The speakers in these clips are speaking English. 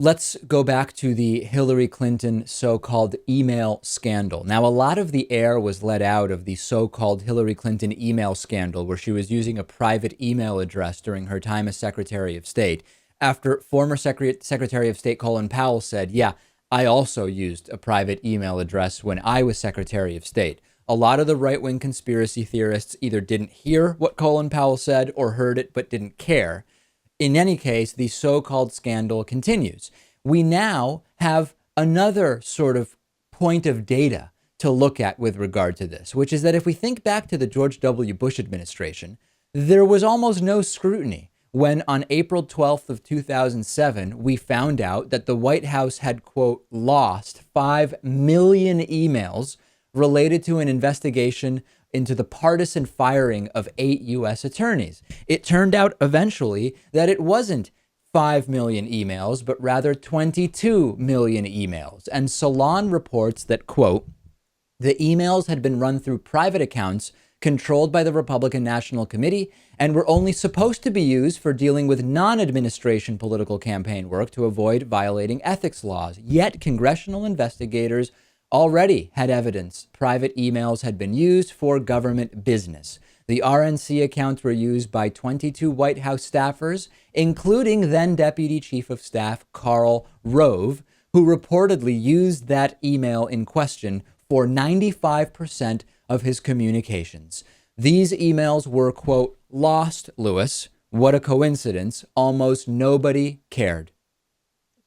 Let's go back to the Hillary Clinton so-called email scandal. Now, a lot of the air was let out of the so-called Hillary Clinton email scandal, where she was using a private email address during her time as Secretary of State, after former Secretary of State Colin Powell said, yeah, I also used a private email address when I was Secretary of State. A lot of the right-wing conspiracy theorists either didn't hear what Colin Powell said or heard it but didn't care. In any case, the so-called scandal continues. We now have another sort of point of data to look at with regard to this, which is that if we think back to the George W. Bush administration, there was almost no scrutiny when on April 12th of 2007, we found out that the White House had, quote, lost 5 million emails related to an investigation into the partisan firing of 8 U.S. attorneys. It turned out eventually that it wasn't 5 million emails, but rather 22 million emails. And Salon reports that, quote, the emails had been run through private accounts controlled by the Republican National Committee and were only supposed to be used for dealing with non-administration political campaign work to avoid violating ethics laws. Yet congressional investigators already had evidence private emails had been used for government business. The RNC accounts were used by 22 White House staffers, including then Deputy Chief of Staff Karl Rove, who reportedly used that email in question for 95% of his communications. These emails were, quote, lost, Lewis. What a coincidence. Almost nobody cared.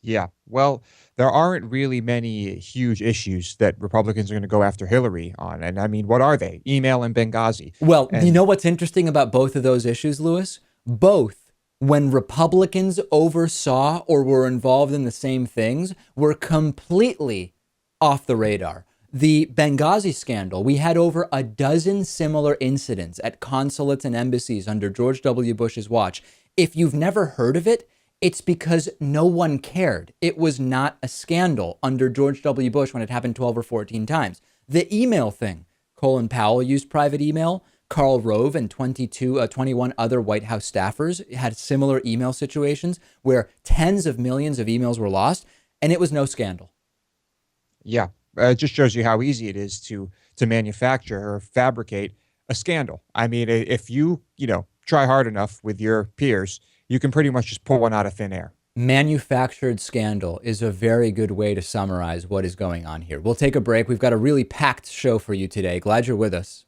Yeah, well, there aren't really many huge issues that Republicans are going to go after Hillary on. And I mean, what are they? Email and Benghazi. Well, you And know what's interesting about both of those issues, Lewis? Both, when Republicans oversaw or were involved in the same things, were completely off the radar. The Benghazi scandal, we had over a dozen similar incidents at consulates and embassies under George W. Bush's watch. If you've never heard of it, it's because no one cared. It was not a scandal under George W. Bush when it happened 12 or 14 times. The email thing, Colin Powell used private email. Karl Rove and 21 other White House staffers had similar email situations where tens of millions of emails were lost, and it was no scandal. yeah, it just shows you how easy it is to manufacture or fabricate a scandal. I mean, if you try hard enough with your peers, you can pretty much just pull one out of thin air. Manufactured scandal is a very good way to summarize what is going on here. We'll take a break. We've got a really packed show for you today. Glad you're with us.